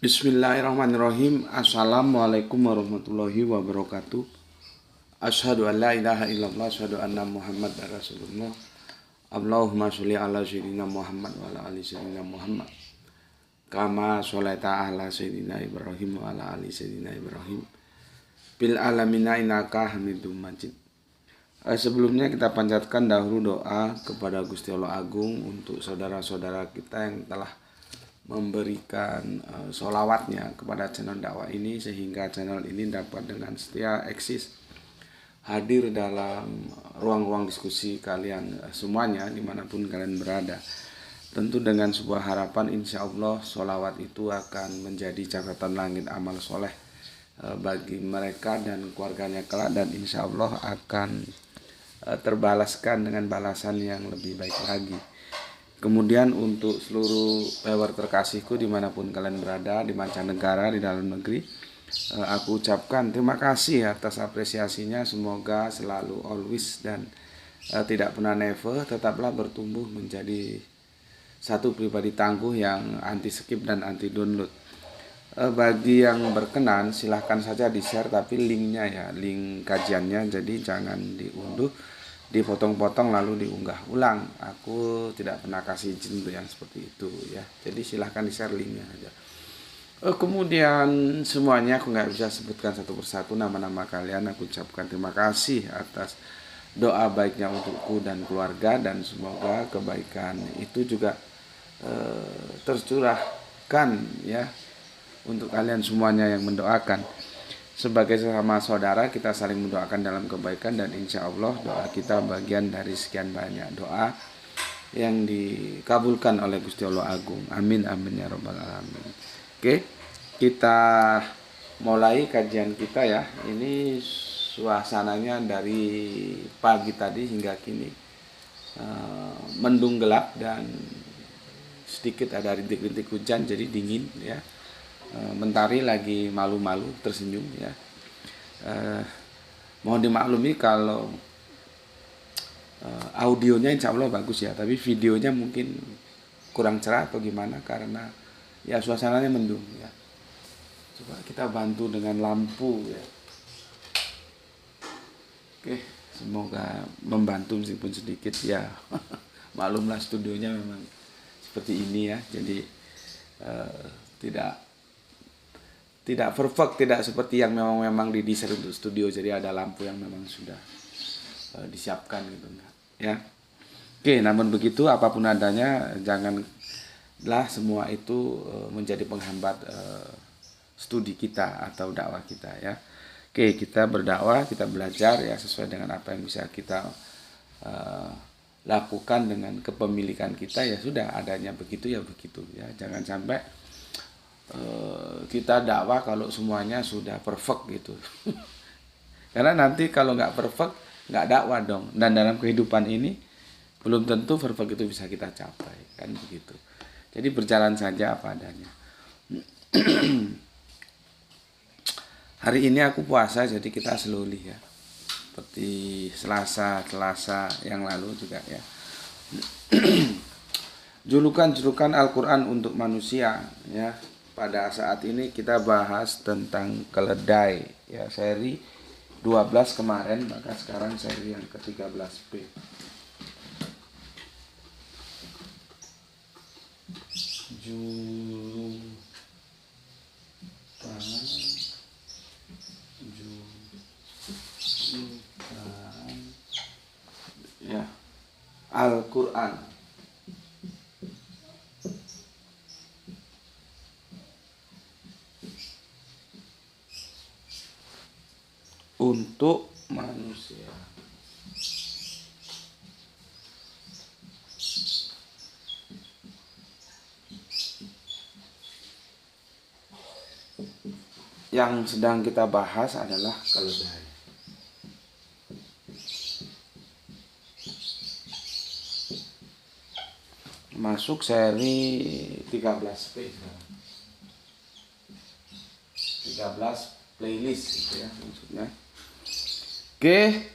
Bismillahirrahmanirrahim. Assalamualaikum warahmatullahi wabarakatuh. Asyhadu an la ilaha illallah, asyhadu anna Muhammad Rasulullah. Allahumma sholli ala sayyidina Muhammad wa ala ali sayyidina Muhammad. Kama sholaita ala sayyidina Ibrahim wa ala ali sayyidina Ibrahim. Bil alamina innaka Hamidum Majid. Sebelumnya kita panjatkan dahulu doa kepada Gusti Allah Agung untuk saudara-saudara kita yang telah memberikan sholawatnya kepada channel dakwah ini, sehingga channel ini dapat dengan setia eksis hadir dalam ruang-ruang diskusi kalian semuanya dimanapun kalian berada. Tentu dengan sebuah harapan, insya Allah sholawat itu akan menjadi catatan langit amal soleh bagi mereka dan keluarganya kelak, dan insya Allah akan terbalaskan dengan balasan yang lebih baik lagi. Kemudian untuk seluruh viewer terkasihku dimanapun kalian berada, di mancanegara, di dalam negeri, aku ucapkan terima kasih atas apresiasinya. Semoga selalu always dan tidak pernah never, tetaplah bertumbuh menjadi satu pribadi tangguh yang anti skip dan anti download. Bagi yang berkenan silahkan saja di share, tapi linknya ya, link kajiannya, jadi jangan diunduh, dipotong-potong lalu diunggah ulang. Aku tidak pernah kasih izin untuk yang seperti itu ya. Jadi silahkan di share linknya aja. Kemudian semuanya aku nggak bisa sebutkan satu persatu nama-nama kalian. Aku ucapkan terima kasih atas doa baiknya untukku dan keluarga, dan semoga kebaikan itu juga tercurahkan ya untuk kalian semuanya yang mendoakan. Sebagai sesama saudara, kita saling mendoakan dalam kebaikan, dan insya Allah doa kita bagian dari sekian banyak doa yang dikabulkan oleh Gusti Allah Agung. Amin amin ya robbal alamin. Oke, kita mulai kajian kita ya. Ini suasananya dari pagi tadi hingga kini mendung gelap dan sedikit ada rintik-rintik hujan, jadi dingin ya. Mentari lagi malu-malu tersenyum ya. Mohon dimaklumi kalau audionya insya Allah bagus ya, tapi videonya mungkin kurang cerah atau gimana, karena ya suasananya mendung ya. Coba kita bantu dengan lampu ya. Oke, semoga membantu meskipun sedikit ya. Maklumlah studionya memang seperti ini ya, jadi tidak perfect, tidak seperti yang memang didesain untuk studio, jadi ada lampu yang memang sudah disiapkan gitu ya. Oke, namun begitu apapun adanya, janganlah semua itu menjadi penghambat studi kita atau dakwah kita ya. Oke, kita berdakwah, kita belajar ya sesuai dengan apa yang bisa kita lakukan dengan kepemilikan kita, ya sudah, adanya begitu ya begitu ya. Jangan sampai kita dakwah kalau semuanya sudah perfect gitu. Karena nanti kalau nggak perfect nggak dakwah dong, dan dalam kehidupan ini belum tentu perfect itu bisa kita capai, kan begitu. Jadi berjalan saja apa adanya. Hari ini aku puasa, jadi kita slowly ya, seperti Selasa yang lalu juga ya. Julukan-julukan Al-Quran untuk manusia ya. Pada saat ini kita bahas tentang keledai ya, seri 12 kemarin, maka sekarang seri yang ke-13B. Julukan ya Al-Quran. Untuk manusia. Yang sedang kita bahas adalah keledai. Masuk seri 13P 13 playlist gitu ya maksudnya. Oke,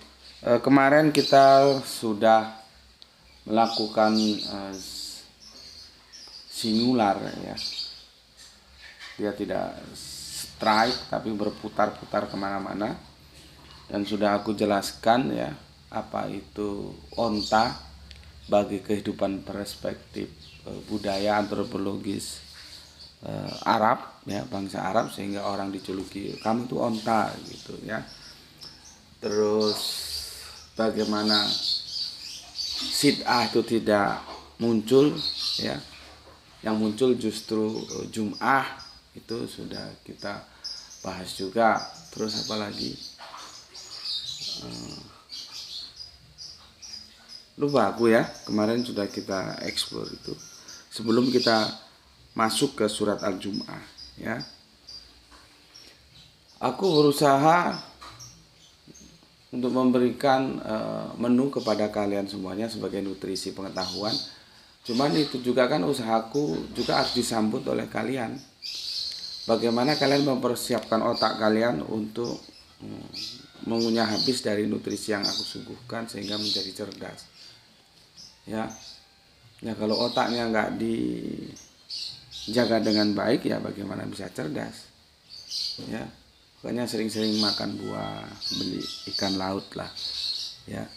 kemarin kita sudah melakukan singular ya, dia tidak strike tapi berputar-putar kemana-mana. Dan sudah aku jelaskan ya apa itu onta bagi kehidupan perspektif budaya antropologis Arab ya, bangsa Arab, sehingga orang dijuluki kamu itu onta gitu ya. Terus bagaimana sid'ah itu tidak muncul ya, yang muncul justru Jum'ah, itu sudah kita bahas juga. Terus apa lagi, lupa aku ya, kemarin sudah kita eksplor itu sebelum kita masuk ke surat Al-Jum'ah ya. Aku berusaha untuk memberikan menu kepada kalian semuanya sebagai nutrisi pengetahuan. Cuman itu juga kan usahaku juga harus disambut oleh kalian. Bagaimana kalian mempersiapkan otak kalian untuk mengunyah habis dari nutrisi yang aku suguhkan sehingga menjadi cerdas. Ya, kalau otaknya nggak dijaga dengan baik ya bagaimana bisa cerdas? Ya, pokoknya sering-sering makan buah, beli ikan laut lah, ya,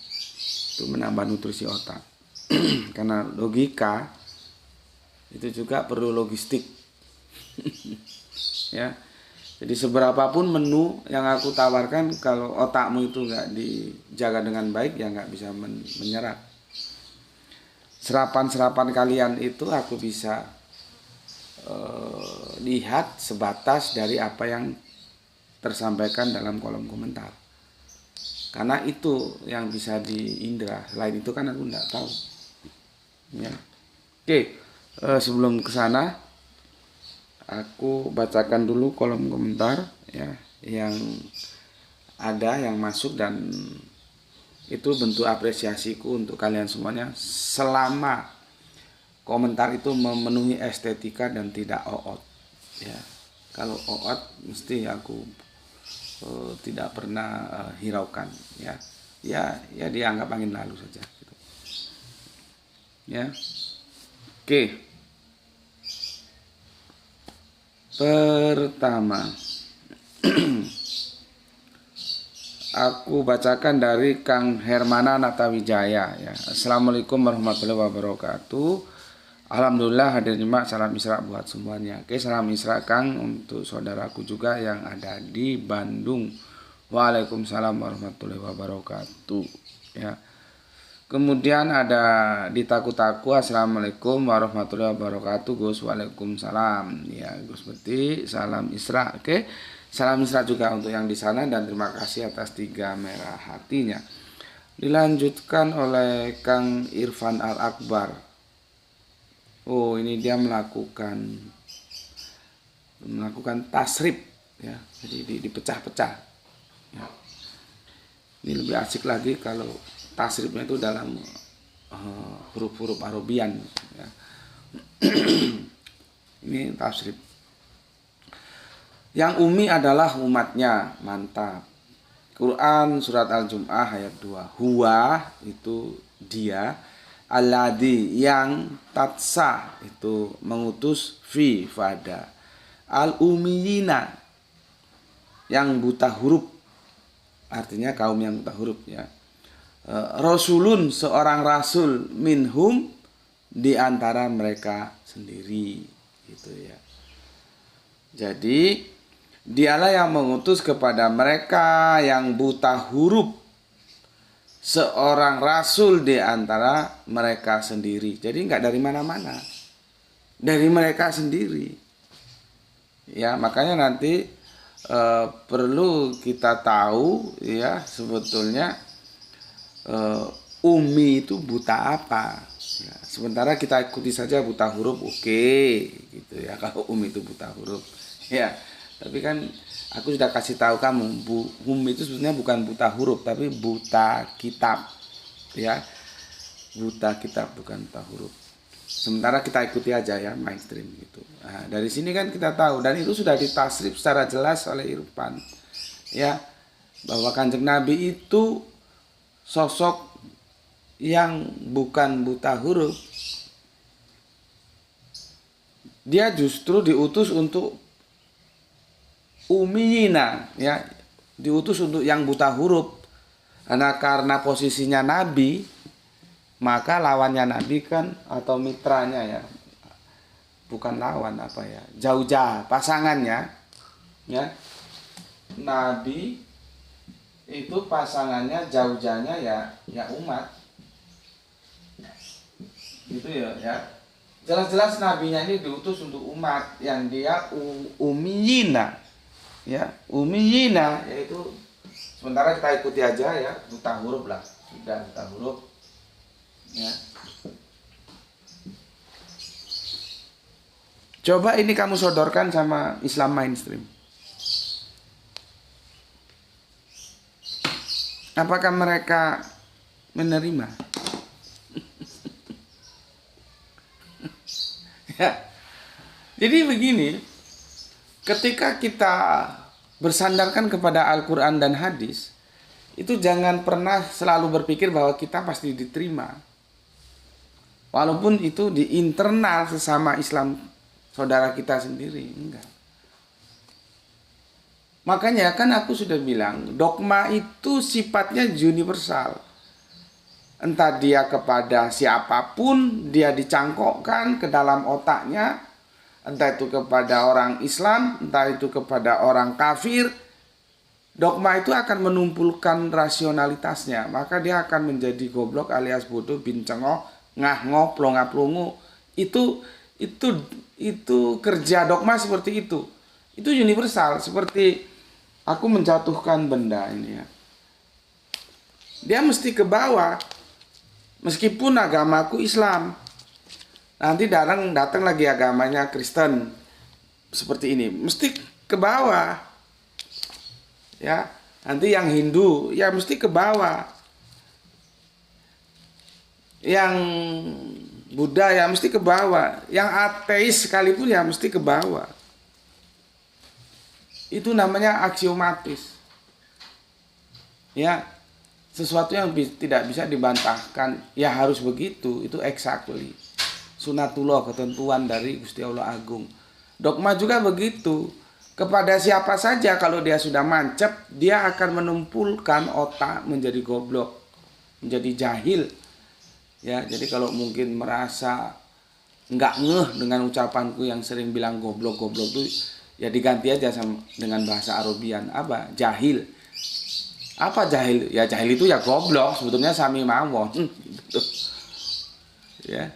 itu menambah nutrisi otak. Karena logika itu juga perlu logistik. Ya, jadi seberapapun menu yang aku tawarkan, kalau otakmu itu nggak dijaga dengan baik ya nggak bisa menyerap. Serapan-serapan kalian itu aku bisa lihat sebatas dari apa yang tersampaikan dalam kolom komentar, karena itu yang bisa diindra. Selain itu kan aku nggak tahu ya. Oke, sebelum kesana aku bacakan dulu kolom komentar ya yang ada, yang masuk, dan itu bentuk apresiasiku untuk kalian semuanya selama komentar itu memenuhi estetika dan tidak oot ya. Kalau oot mesti aku tidak pernah hiraukan ya. Ya dianggap angin lalu saja gitu. Ya. Oke. Pertama aku bacakan dari Kang Hermana Natawijaya ya. Assalamualaikum warahmatullahi wabarakatuh. Alhamdulillah hadir nyimak, salam Isra buat semuanya. Oke, salam Isra Kang untuk saudaraku juga yang ada di Bandung. Waalaikumsalam warahmatullahi wabarakatuh ya. Kemudian ada di Taku-Taku, assalamualaikum warahmatullahi wabarakatuh Gus. Waalaikumsalam ya Gus Beti, salam Isra. Oke, salam Isra juga untuk yang di sana dan terima kasih atas 3 merah hatinya. Dilanjutkan oleh Kang Irfan Al-Akbar. Oh, ini dia melakukan tasrif ya, jadi dipecah-pecah ya. Ini lebih asik lagi kalau tasrifnya itu dalam huruf-huruf Arabian ya. Ini tasrif. Yang umi adalah umatnya, mantap. Quran surat Al-Jum'ah ayat 2. Huwa itu dia, alladzi yang, tatsa itu mengutus, fi pada, al-umiyina yang buta huruf, artinya kaum yang buta huruf ya. Rasulun seorang rasul, minhum di antara mereka sendiri gitu ya. Jadi dialah yang mengutus kepada mereka yang buta huruf, seorang rasul di antara mereka sendiri. Jadi nggak dari mana-mana, dari mereka sendiri ya. Makanya nanti perlu kita tahu ya, sebetulnya umi itu buta apa ya. Sementara kita ikuti saja buta huruf, oke gitu ya, kalau umi itu buta huruf ya. Tapi kan aku sudah kasih tahu kamu, umi itu sebenarnya bukan buta huruf tapi buta kitab ya. Buta kitab, bukan buta huruf. Sementara kita ikuti aja ya, mainstream gitu. Nah, dari sini kan kita tahu, dan itu sudah ditasrif secara jelas oleh Irfan ya, bahwa Kanjeng Nabi itu sosok yang bukan buta huruf. Dia justru diutus untuk ummiyina, ya, diutus untuk yang buta huruf. Karena posisinya nabi, maka lawannya nabi kan atau mitranya ya, bukan lawan apa ya, jauh-jauh pasangannya ya. Nabi itu pasangannya jauh-jauhnya ya umat. Gitu ya. Jelas-jelas nabinya ini diutus untuk umat yang dia ummiyina. Ya, ummiyina yaitu sementara kita ikuti aja ya, buta huruf lah. Sudah buta huruf. Ya. Coba ini kamu sodorkan sama Islam mainstream. Apakah mereka menerima? Ya. Jadi begini, ketika kita bersandarkan kepada Al-Quran dan hadis, itu jangan pernah selalu berpikir bahwa kita pasti diterima. Walaupun itu di internal sesama Islam saudara kita sendiri, enggak. Makanya kan aku sudah bilang, dogma itu sifatnya universal. Entah dia kepada siapapun, dia dicangkokkan ke dalam otaknya, entah itu kepada orang Islam, entah itu kepada orang kafir. Dogma itu akan menumpulkan rasionalitasnya, maka dia akan menjadi goblok alias bodoh, bincengoh, ngah-ngoh, plonga-plongo. Itu kerja dogma seperti itu. Itu universal, seperti aku menjatuhkan benda ini ya. Dia mesti ke bawah. Meskipun agamaku Islam, nanti datang lagi agamanya Kristen seperti ini, mesti ke bawah. Ya, nanti yang Hindu ya mesti ke bawah. Yang Buddha ya mesti ke bawah. Yang ateis sekalipun ya mesti ke bawah. Itu namanya aksiomatis. Ya, sesuatu yang tidak bisa dibantahkan, ya harus begitu, itu exactly. Sunatullah, ketentuan dari Gusti Allah Agung. Dogma juga begitu. Kepada siapa saja kalau dia sudah mancep, dia akan menumpulkan otak menjadi goblok, menjadi jahil. Ya, jadi kalau mungkin merasa nggak ngeh dengan ucapanku yang sering bilang goblok-goblok itu, ya diganti aja dengan bahasa Arabian, apa? Jahil. Apa jahil? Ya jahil itu ya goblok, sebetulnya sami mawon. Ya.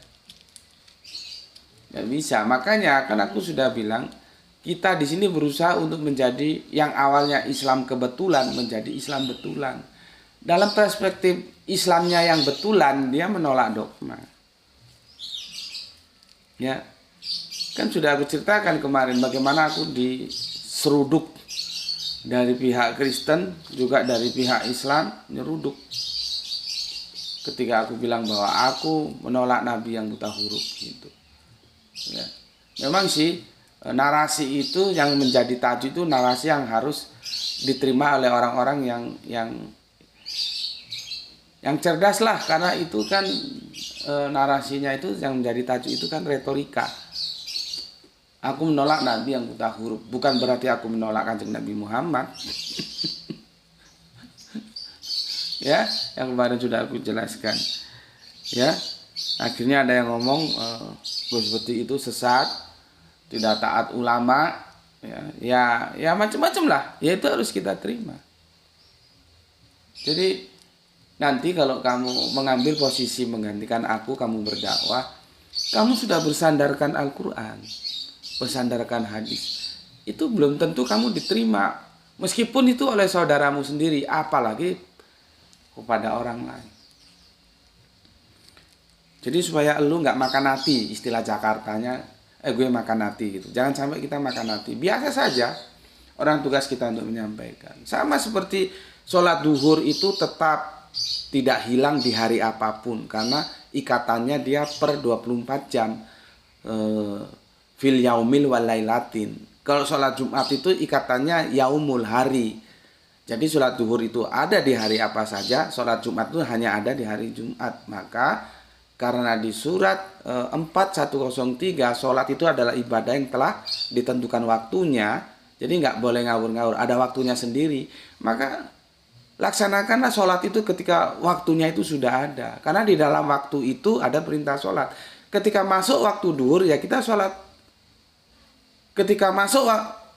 Gak bisa. Makanya kan aku sudah bilang, kita di sini berusaha untuk menjadi yang awalnya Islam kebetulan menjadi Islam betulan. Dalam perspektif Islamnya yang betulan, dia menolak dogma. Ya. Kan sudah aku ceritakan kemarin bagaimana aku diseruduk dari pihak Kristen, juga dari pihak Islam, nyeruduk. Ketika aku bilang bahwa aku menolak Nabi yang buta huruf gitu. Ya. Memang sih narasi itu yang menjadi tajuk itu narasi yang harus diterima oleh orang-orang yang cerdas lah, karena itu kan narasinya itu yang menjadi tajuk itu kan retorika. Aku menolak Nabi yang buta huruf, bukan berarti aku menolak Kanjeng Nabi Muhammad. Ya, yang kemarin sudah aku jelaskan. Ya, akhirnya ada yang ngomong seperti itu sesat, tidak taat ulama, ya macam-macam lah. Ya itu harus kita terima. Jadi nanti kalau kamu mengambil posisi menggantikan aku, kamu berdakwah, kamu sudah bersandarkan Al-Quran, bersandarkan hadis, itu belum tentu kamu diterima, meskipun itu oleh saudaramu sendiri, apalagi kepada orang lain. Jadi supaya lu nggak makan hati, istilah Jakartanya, gue makan hati gitu. Jangan sampai kita makan hati. Biasa saja, orang tugas kita untuk menyampaikan. Sama seperti sholat duhur itu tetap tidak hilang di hari apapun, karena ikatannya dia per 24 jam. Fil yaumil walailatin. Kalau sholat Jumat itu ikatannya yaumul hari. Jadi sholat duhur itu ada di hari apa saja, sholat Jumat itu hanya ada di hari Jumat. Maka karena di surat 4103 sholat itu adalah ibadah yang telah ditentukan waktunya, Jadi nggak boleh ngawur-ngawur, ada waktunya sendiri. Maka laksanakanlah sholat itu ketika waktunya itu sudah ada. Karena di dalam waktu itu ada perintah sholat. Ketika masuk waktu duhur ya kita sholat. Ketika masuk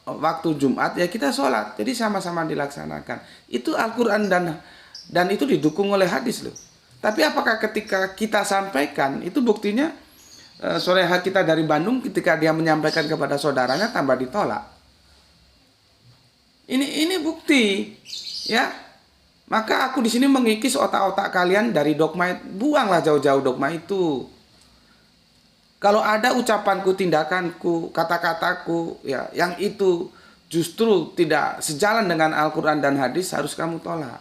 waktu Jumat ya kita sholat. Jadi sama-sama dilaksanakan. Itu Al-Quran dan itu didukung oleh hadis loh. Tapi apakah ketika kita sampaikan itu buktinya soleha kita dari Bandung ketika dia menyampaikan kepada saudaranya tambah ditolak. Ini bukti, ya. Maka aku di sini mengikis otak-otak kalian dari dogma. Buanglah jauh-jauh dogma itu. Kalau ada ucapanku, tindakanku, kata-kataku, ya, yang itu justru tidak sejalan dengan Al-Quran dan hadis, harus kamu tolak.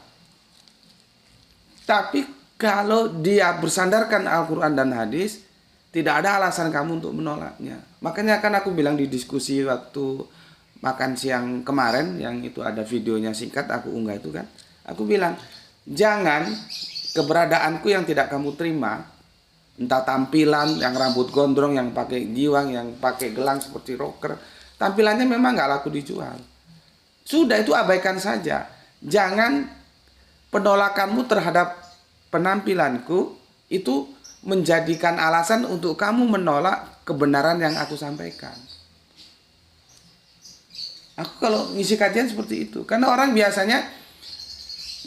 Tapi kalau dia bersandarkan Al-Quran dan hadis, tidak ada alasan kamu untuk menolaknya. Makanya kan aku bilang di diskusi waktu makan siang kemarin, yang itu ada videonya singkat aku unggah itu kan, aku bilang jangan keberadaanku yang tidak kamu terima, entah tampilan yang rambut gondrong, yang pakai giwang, yang pakai gelang seperti rocker, tampilannya memang nggak laku dijual. Sudah, itu abaikan saja. Jangan penolakanmu terhadap penampilanku itu menjadikan alasan untuk kamu menolak kebenaran yang aku sampaikan. Aku kalau ngisi kajian seperti itu. Karena orang biasanya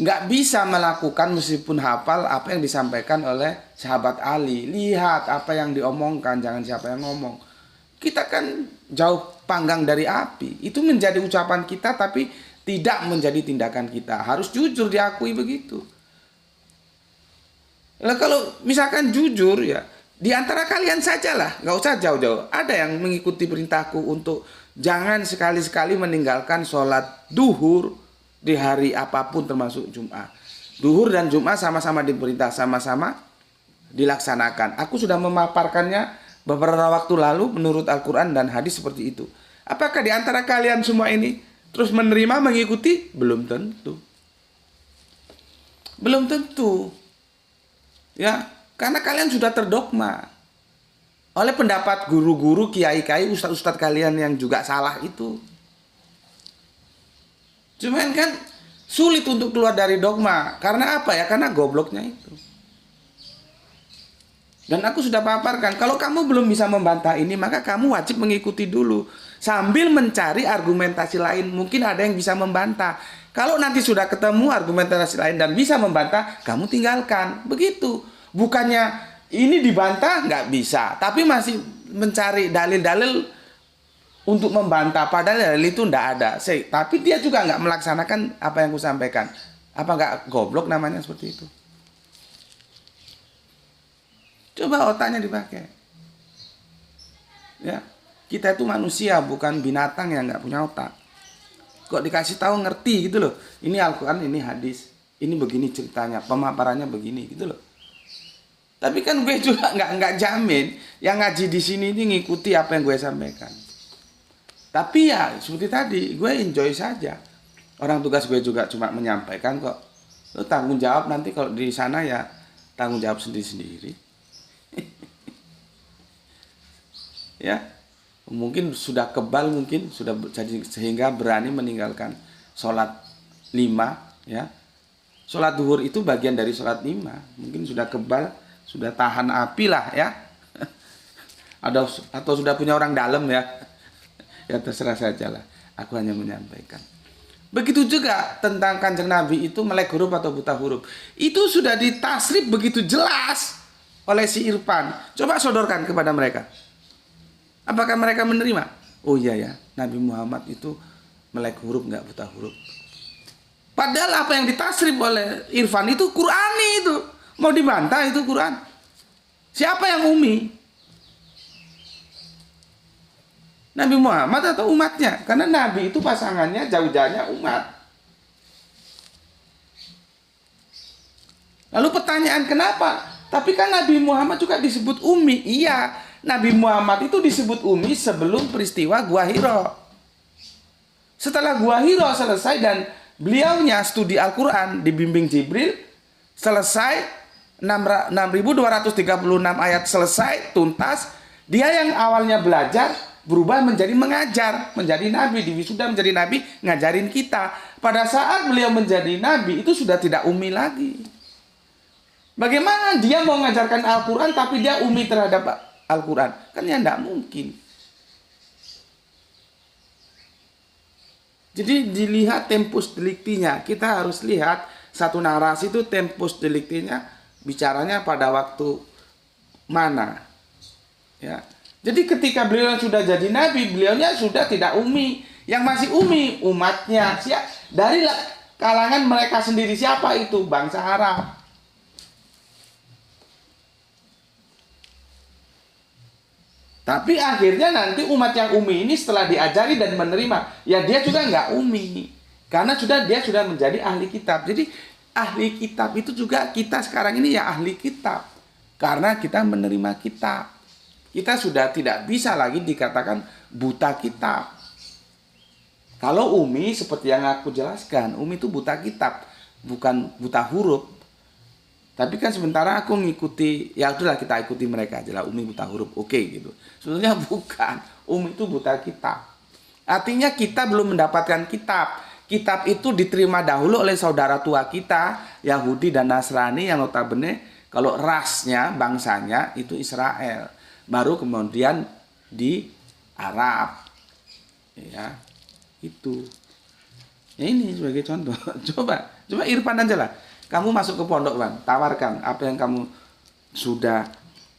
nggak bisa melakukan meskipun hafal apa yang disampaikan oleh sahabat Ali. Lihat apa yang diomongkan, jangan siapa yang ngomong. Kita kan jauh panggang dari api. Itu menjadi ucapan kita tapi tidak menjadi tindakan kita. Harus jujur diakui begitu. Nah, kalau misalkan jujur ya, di antara kalian sajalah, nggak usah jauh-jauh. Ada yang mengikuti perintahku untuk jangan sekali-sekali meninggalkan sholat duhur di hari apapun termasuk Jumat. Duhur dan Jumat sama-sama diperintah, sama-sama dilaksanakan. Aku sudah memaparkannya beberapa waktu lalu menurut Al-Quran dan hadis seperti itu. Apakah di antara kalian semua ini terus menerima, mengikuti? Belum tentu. Belum tentu. Ya, karena kalian sudah terdogma oleh pendapat guru-guru, kiai-kiai, ustadz-ustadz kalian yang juga salah itu. Cuman kan sulit untuk keluar dari dogma. Karena apa ya? Karena gobloknya itu. Dan aku sudah paparkan, kalau kamu belum bisa membantah ini, maka kamu wajib mengikuti dulu. Sambil mencari argumentasi lain, mungkin ada yang bisa membantah. Kalau nanti sudah ketemu argumentasi lain dan bisa membantah, kamu tinggalkan. Begitu. Bukannya ini dibantah nggak bisa, tapi masih mencari dalil-dalil untuk membantah. Padahal dalil itu nggak ada. Tapi dia juga nggak melaksanakan apa yang aku sampaikan. Apa nggak goblok namanya seperti itu? Coba otaknya dipakai. Ya, kita itu manusia, bukan binatang yang nggak punya otak. Kok dikasih tahu ngerti gitu loh. Ini Al-Quran, ini hadis. Ini begini ceritanya, pemaparannya begini gitu loh. Tapi kan gue juga nggak jamin yang ngaji di sini ini ngikuti apa yang gue sampaikan. Tapi ya seperti tadi, gue enjoy saja. Orang tugas gue juga cuma menyampaikan kok. Lo tanggung jawab nanti kalau di sana ya tanggung jawab sendiri-sendiri. Ya, mungkin sudah kebal, mungkin sudah jadi sehingga berani meninggalkan sholat 5 ya. Sholat duhur itu bagian dari sholat 5. Mungkin sudah kebal, sudah tahan api lah ya. Atau sudah punya orang dalam ya. Ya terserah saja lah. Aku hanya menyampaikan. Begitu juga tentang Kanjeng Nabi itu melek huruf atau buta huruf. Itu sudah ditasrif begitu jelas oleh si Irfan. Coba sodorkan kepada mereka. Apakah mereka menerima? Oh iya ya, Nabi Muhammad itu melek huruf nggak buta huruf. Padahal apa yang ditasrif oleh Irfan itu Qur'ani itu. Mau dibantah itu Quran. Siapa yang umi? Nabi Muhammad atau umatnya? Karena Nabi itu pasangannya jauh-jauhnya umat. Lalu pertanyaan kenapa? Tapi kan Nabi Muhammad juga disebut umi. Iya, Nabi Muhammad itu disebut umi sebelum peristiwa Gua Hira. Setelah Gua Hira selesai dan beliaunya studi Al-Quran dibimbing Jibril, selesai 6.236 ayat selesai tuntas. Dia yang awalnya belajar berubah menjadi mengajar, menjadi nabi, diwisuda menjadi nabi, ngajarin kita. Pada saat beliau menjadi nabi itu sudah tidak umi lagi. Bagaimana dia mau mengajarkan Al-Quran tapi dia umi terhadap Al-Quran? Kan ya tidak mungkin. Jadi dilihat tempus delictinya. Kita harus lihat satu narasi itu tempus delictinya bicaranya pada waktu mana. Ya. Jadi ketika beliau sudah jadi nabi, beliaunya sudah tidak umi. Yang masih umi umatnya. Dari kalangan mereka sendiri, siapa itu? Bangsa Arab. Tapi akhirnya nanti umat yang umi ini setelah diajari dan menerima, ya dia juga nggak umi. Karena dia sudah menjadi ahli kitab. Jadi ahli kitab itu juga kita sekarang ini ya ahli kitab. Karena kita menerima kitab. Kita sudah tidak bisa lagi dikatakan buta kitab. Kalau umi seperti yang aku jelaskan, umi itu buta kitab, bukan buta huruf. Tapi kan sementara aku ngikuti, ya udahlah kita ikuti mereka aja lah, umi buta huruf, oke gitu. Sebenarnya bukan, umi itu buta kitab. Artinya kita belum mendapatkan kitab. Kitab itu diterima dahulu oleh saudara tua kita, Yahudi dan Nasrani yang notabene kalau rasnya, bangsanya itu Israel. Baru kemudian di Arab. Ya, itu. Ya ini sebagai contoh. Coba Irfan aja lah. Kamu masuk ke pondok, Bang, tawarkan apa yang kamu sudah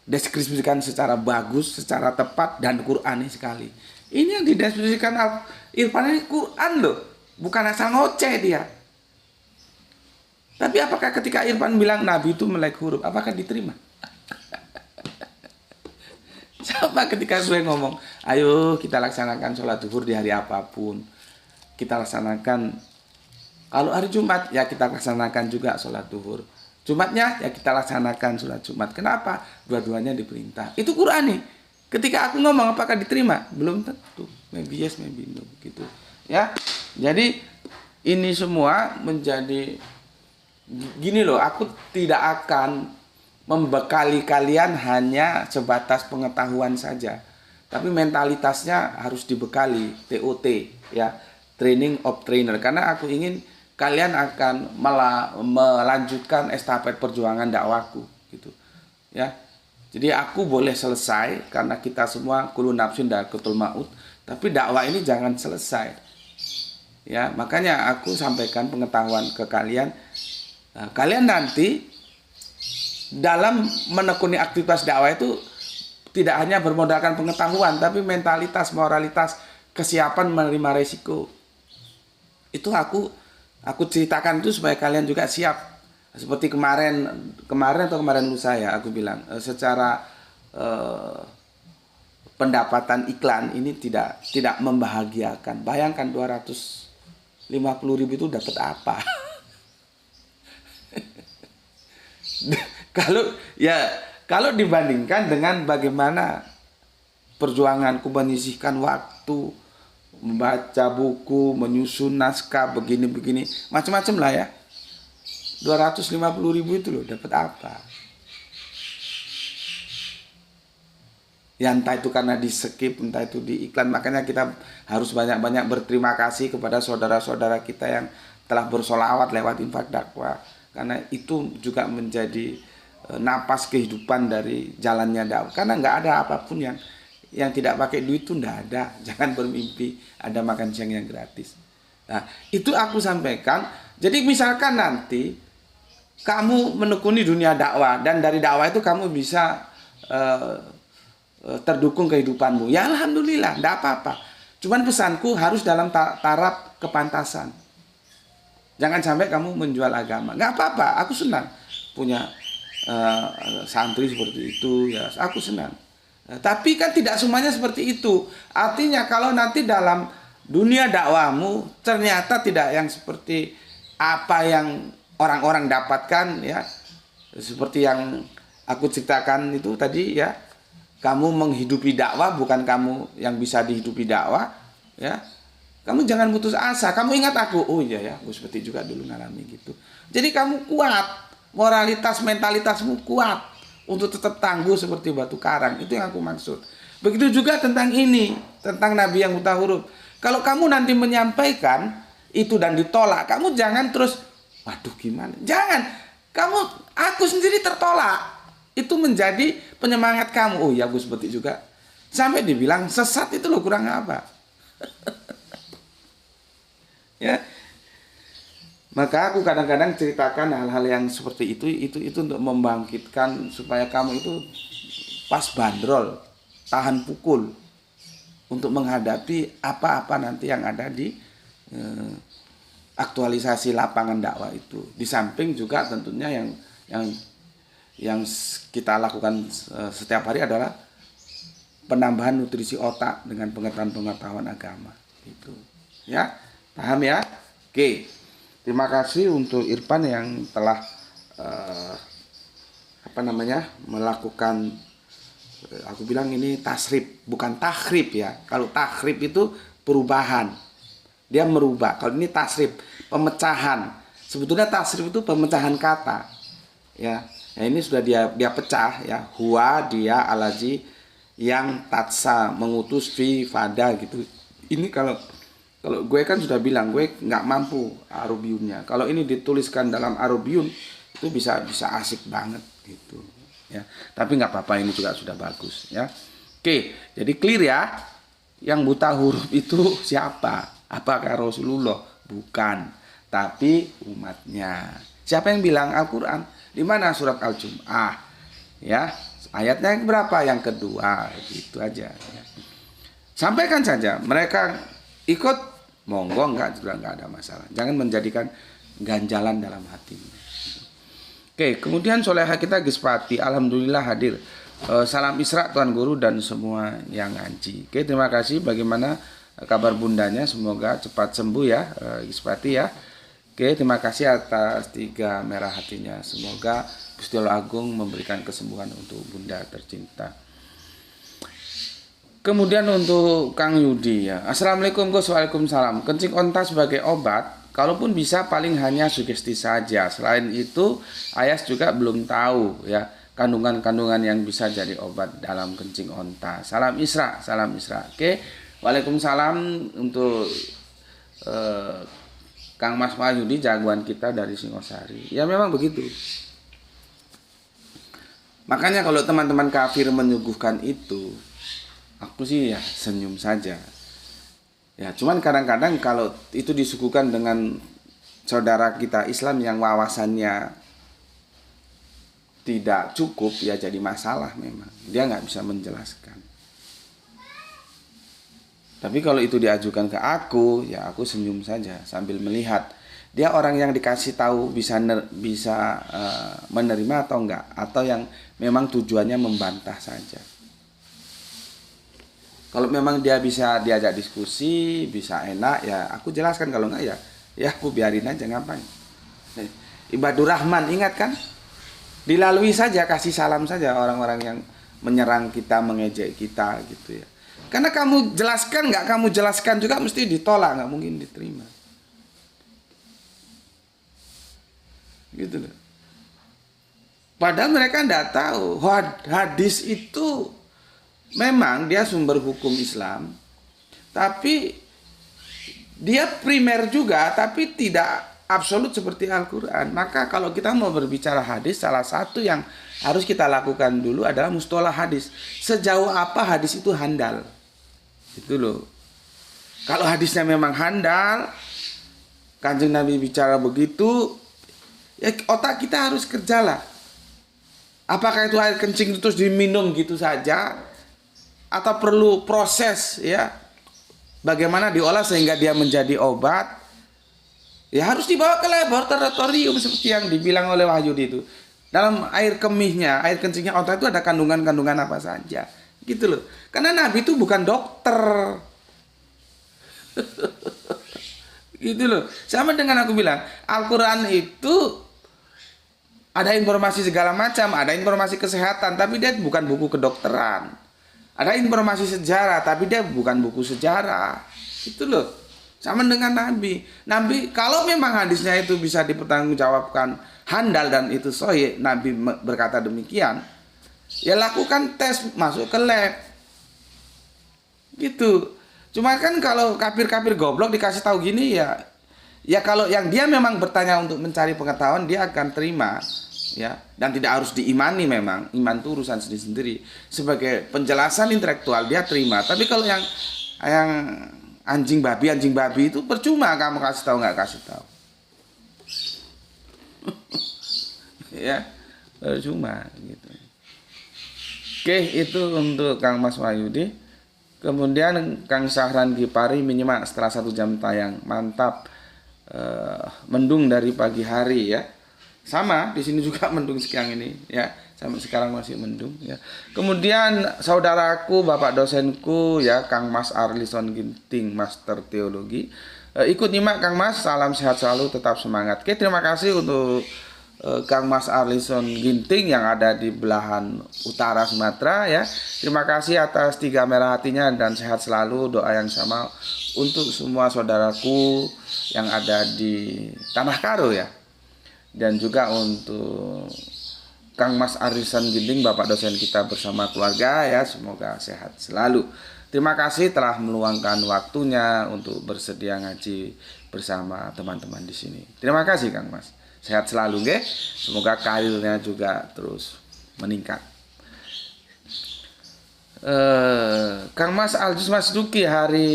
deskripsikan secara bagus, secara tepat, dan Qur'ani sekali. Ini yang dideskripsikan Irfan ini Qur'an loh, bukan asal ngoceh dia. Tapi apakah ketika Irfan bilang Nabi itu melek huruf, apakah diterima? Coba ketika saya ngomong, ayo kita laksanakan sholat zuhur di hari apapun. Kita laksanakan. Kalau hari Jumat, ya kita laksanakan juga sholat zuhur. Jumatnya, ya kita laksanakan sholat Jumat. Kenapa? Dua-duanya diperintah. Itu Qur'an nih. Ketika aku ngomong, apakah diterima? Belum tentu. Maybe yes, maybe no. Gitu. Ya. Jadi, ini semua menjadi... Gini loh, aku tidak akan membekali kalian hanya sebatas pengetahuan saja. Tapi mentalitasnya harus dibekali. TOT, ya. Training of Trainer. Karena aku ingin kalian akan melanjutkan estafet perjuangan dakwaku gitu ya. Jadi aku boleh selesai karena kita semua kullu nafsin dha'iqatul maut, tapi dakwah ini jangan selesai ya. Makanya aku sampaikan pengetahuan ke kalian. Nah, kalian nanti dalam menekuni aktivitas dakwah itu tidak hanya bermodalkan pengetahuan, tapi mentalitas, moralitas, kesiapan menerima resiko. Itu aku ceritakan itu supaya kalian juga siap. Seperti kemarin lusa ya, aku bilang secara pendapatan iklan ini tidak membahagiakan. Bayangkan 250.000 itu dapat apa? Kalau dibandingkan dengan bagaimana perjuanganku menyisihkan waktu, membaca buku, menyusun naskah, begini-begini, macam-macam lah ya. 250.000 itu loh, dapat apa? Ya entah itu karena di skip, entah itu di iklan. Makanya kita harus banyak-banyak berterima kasih kepada saudara-saudara kita yang telah bersolawat lewat infak dakwah. Karena itu juga menjadi napas kehidupan dari jalannya dakwah. Karena nggak ada apapun yang tidak pakai duit itu nggak ada. Jangan bermimpi ada makan siang yang gratis. Nah, itu aku sampaikan. Jadi misalkan nanti kamu menekuni dunia dakwah dan dari dakwah itu kamu bisa terdukung kehidupanmu. Ya alhamdulillah, nggak apa-apa. Cuman pesanku harus dalam taraf kepantasan. Jangan sampai kamu menjual agama. Nggak apa-apa, aku senang punya santri seperti itu. Ya, aku senang. Tapi kan tidak semuanya seperti itu. Artinya kalau nanti dalam dunia dakwahmu ternyata tidak yang seperti apa yang orang-orang dapatkan ya. Seperti yang aku ceritakan itu tadi ya. Kamu menghidupi dakwah bukan kamu yang bisa dihidupi dakwah ya. Kamu jangan putus asa. Kamu ingat aku. Oh iya ya, aku seperti juga dulu ngalami gitu. Jadi kamu kuat. Moralitas, mentalitasmu kuat untuk tetap tangguh seperti batu karang. Itu yang aku maksud. Begitu juga tentang ini. tentang nabi yang buta huruf. Kalau kamu nanti menyampaikan itu dan ditolak, kamu jangan terus, waduh gimana? Jangan. Aku sendiri tertolak. Itu menjadi penyemangat kamu. Oh ya, Gus seperti juga. Sampai dibilang sesat itu loh, kurang apa? Ya. Maka aku kadang-kadang ceritakan hal-hal yang seperti itu untuk membangkitkan supaya kamu itu pas bandrol, tahan pukul untuk menghadapi apa-apa nanti yang ada di aktualisasi lapangan dakwah itu. Di samping juga tentunya yang kita lakukan setiap hari adalah penambahan nutrisi otak dengan pengetahuan agama. Itu, ya, paham ya? Oke. Terima kasih untuk Irfan yang telah melakukan, aku bilang ini tasrif, bukan tahrib ya. Kalau tahrib itu perubahan, dia merubah. Kalau ini tasrif, pemecahan. Sebetulnya tasrif itu pemecahan kata, ya. Ya ini sudah dia pecah ya. Huwa, dia, alaji, yang, tatsa, mengutus, fi, fada gitu. Ini kalau gue kan sudah bilang gue nggak mampu Arabiunnya. Kalau ini dituliskan dalam Arabiun itu bisa asik banget gitu ya. Tapi nggak apa-apa, ini juga sudah bagus ya. Oke, jadi clear ya. Yang buta huruf itu siapa? Apakah Rasulullah? Bukan, tapi umatnya. Siapa yang bilang? Al-Quran. Di mana? Surat Al-Jum'ah ya. Ayatnya yang berapa? Yang kedua. Gitu aja ya. Sampaikan saja, mereka ikut, monggo, enggak juga enggak ada masalah. Jangan menjadikan ganjalan dalam hatinya. Oke, kemudian soleha kita Gispati, alhamdulillah hadir. Salam Isra Tuan Guru dan semua yang ngaji. Oke, terima kasih. Bagaimana kabar bundanya? Semoga cepat sembuh ya, Gispati ya. Oke, terima kasih atas 3 merah hatinya. Semoga Gusti Allah Agung memberikan kesembuhan untuk bunda tercinta. Kemudian untuk Kang Yudi ya. Assalamualaikum Gus. Waalaikumsalam. Kencing onta sebagai obat, kalaupun bisa paling hanya sugesti saja. Selain itu, Ayas juga belum tahu ya kandungan-kandungan yang bisa jadi obat dalam kencing onta. Salam Isra, salam Isra. Oke. Waalaikumsalam untuk Kang Mas Wahyudi, jagoan kita dari Singosari. Ya memang begitu. Makanya kalau teman-teman kafir menyuguhkan itu, aku sih ya senyum saja. Ya, cuman kadang-kadang kalau itu disuguhkan dengan saudara kita Islam yang wawasannya tidak cukup, ya jadi masalah memang. Dia nggak bisa menjelaskan. Tapi kalau itu diajukan ke aku, ya aku senyum saja sambil melihat dia orang yang dikasih tahu bisa menerima atau enggak, atau yang memang tujuannya membantah saja. Kalau memang dia bisa diajak diskusi, bisa enak, ya aku jelaskan. Kalau enggak ya aku biarin aja, ngapain. Ibadur Rahman, ingat kan? Dilalui saja, kasih salam saja orang-orang yang menyerang kita, mengejek kita gitu ya. Karena kamu jelaskan, enggak kamu jelaskan juga mesti ditolak, enggak mungkin diterima. Gitu loh. Padahal mereka enggak tahu hadis itu memang dia sumber hukum Islam, tapi dia primer juga, tapi tidak absolut seperti Al-Quran. Maka kalau kita mau berbicara hadis, salah satu yang harus kita lakukan dulu adalah mustalah hadis. Sejauh apa hadis itu handal? Itu loh. Kalau hadisnya memang handal, Kanjeng Nabi bicara begitu, ya otak kita harus kerjalah. Apakah itu air kencing terus diminum gitu saja? Atau perlu proses ya, bagaimana diolah sehingga dia menjadi obat, ya harus dibawa ke laboratorium seperti yang dibilang oleh Wahyudi itu. Dalam air kemihnya, air kencingnya onta itu ada kandungan-kandungan apa saja gitu loh. Karena Nabi itu bukan dokter. Gitu loh. Sama dengan aku bilang, Al-Quran itu ada informasi segala macam, ada informasi kesehatan, tapi dia bukan buku kedokteran. Ada informasi sejarah, tapi dia bukan buku sejarah. Itu loh. Sama dengan Nabi. Nabi, kalau memang hadisnya itu bisa dipertanggungjawabkan handal dan itu sahih, Nabi berkata demikian, ya lakukan tes, masuk ke lab. Gitu. Cuma kan kalau kafir-kafir goblok dikasih tahu gini ya, ya kalau yang dia memang bertanya untuk mencari pengetahuan dia akan terima, ya, dan tidak harus diimani. Memang iman itu urusan sendiri-sendiri. Sebagai penjelasan intelektual dia terima. Tapi kalau yang anjing babi itu percuma kamu kasih tahu nggak kasih tahu. Ya, percuma gitu. Oke, itu untuk Kang Mas Wahyudi. Kemudian Kang Sahran Gipari menyimak setelah 1 jam tayang. Mantap. Mendung dari pagi hari ya. Sama di sini juga mendung sekarang ini ya. Sampai sekarang masih mendung ya. Kemudian saudaraku, bapak dosenku ya, Kang Mas Arlison Ginting, Master Teologi. Ikut nyimak Kang Mas, salam sehat selalu, tetap semangat. Oke, terima kasih untuk Kang Mas Arlison Ginting yang ada di belahan utara Sumatera ya. Terima kasih atas 3 merah hatinya dan sehat selalu. Doa yang sama untuk semua saudaraku yang ada di Tanah Karo ya. Dan juga untuk Kang Mas Arlison Ginting, Bapak dosen kita bersama keluarga ya, semoga sehat selalu. Terima kasih telah meluangkan waktunya untuk bersedia ngaji bersama teman-teman di sini. Terima kasih Kang Mas. Sehat selalu nggih. Semoga karirnya juga terus meningkat. Kang Mas Aljus Mas Duki hari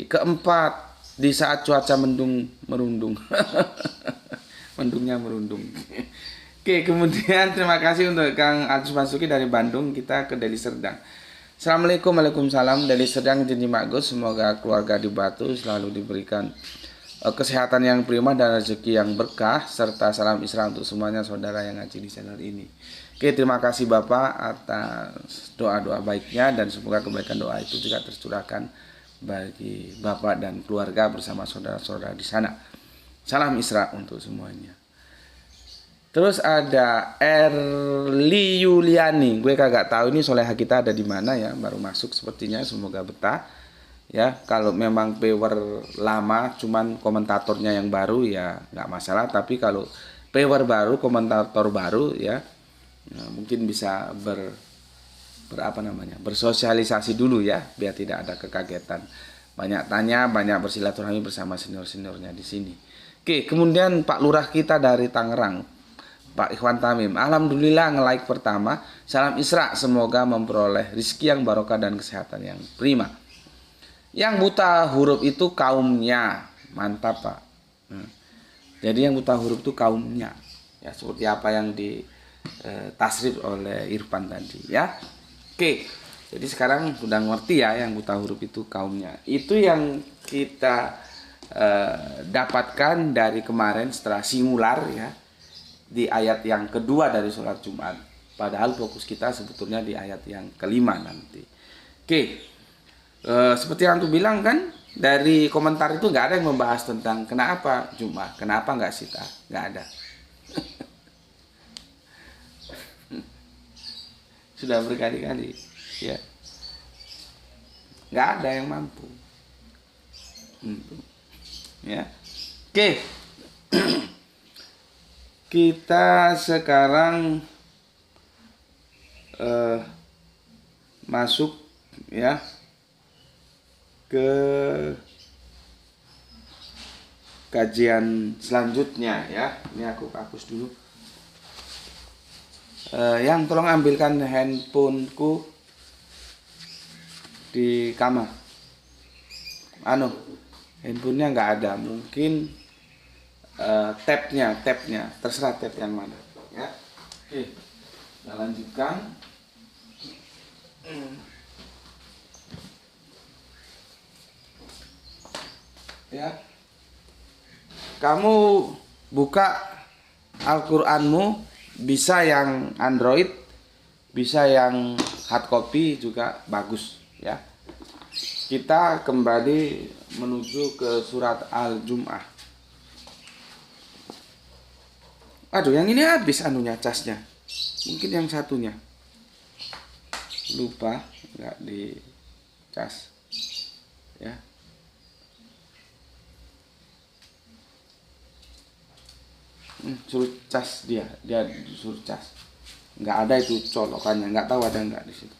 keempat di saat cuaca mendung merundung. Mendungnya merundung. Oke, kemudian terima kasih untuk Kang Aljus Mas Duki dari Bandung. Kita ke Deli Serdang. Assalamualaikum, waalaikumsalam. Deli Serdang Jenji Magus. Semoga keluarga di Batu selalu diberikan kesehatan yang prima dan rezeki yang berkah, serta salam Isra untuk semuanya saudara yang ngaji di channel ini. Oke, terima kasih Bapak atas doa-doa baiknya dan semoga kebaikan doa itu juga tercurahkan bagi Bapak dan keluarga bersama saudara-saudara di sana. Salam Isra untuk semuanya. Terus ada Erli Yuliani, gue kagak tahu ini soleha kita ada di mana ya, baru masuk sepertinya, semoga betah. Ya, kalau memang viewer lama cuman komentatornya yang baru ya nggak masalah, tapi kalau viewer baru, komentator baru ya, mungkin bisa bersosialisasi dulu ya biar tidak ada kekagetan. Banyak tanya, banyak bersilaturahmi bersama senior-seniornya di sini. Oke, kemudian Pak Lurah kita dari Tangerang, Pak Ikhwan Tamim. Alhamdulillah nge-like pertama. Salam Isra, semoga memperoleh rezeki yang barokah dan kesehatan yang prima. Yang buta huruf itu kaumnya. Mantap Pak. Jadi yang buta huruf itu kaumnya. Ya, seperti apa yang ditasrif oleh Irfan tadi ya. Oke. Jadi sekarang sudah ngerti ya yang buta huruf itu kaumnya. Itu yang kita dapatkan dari kemarin setelah singular ya. Di ayat yang kedua dari sholat Jumat. Padahal fokus kita sebetulnya di ayat yang kelima nanti. Oke. Seperti yang aku bilang kan, dari komentar itu nggak ada yang membahas tentang kenapa Jumat, kenapa nggak sita, nggak ada. Sudah berkali-kali, ya, nggak ada yang mampu. Ya, oke, kita sekarang masuk ya ke kajian selanjutnya ya. Ini aku hapus dulu. Yang tolong ambilkan handphoneku di kamar. Handphonenya nggak ada. Mungkin tabnya, terserah tab yang mana. Ya. Oke, kita lanjutkan. Ya, kamu buka Al-Qur'anmu, bisa yang Android, bisa yang hard copy juga bagus ya. Kita kembali menuju ke surat Al-Jum'ah. Aduh, yang ini habis anunya, casnya. Mungkin yang satunya lupa nggak di cas ya. Suruh cas, dia suruh cas, nggak ada itu colokannya, nggak tahu ada nggak di situ.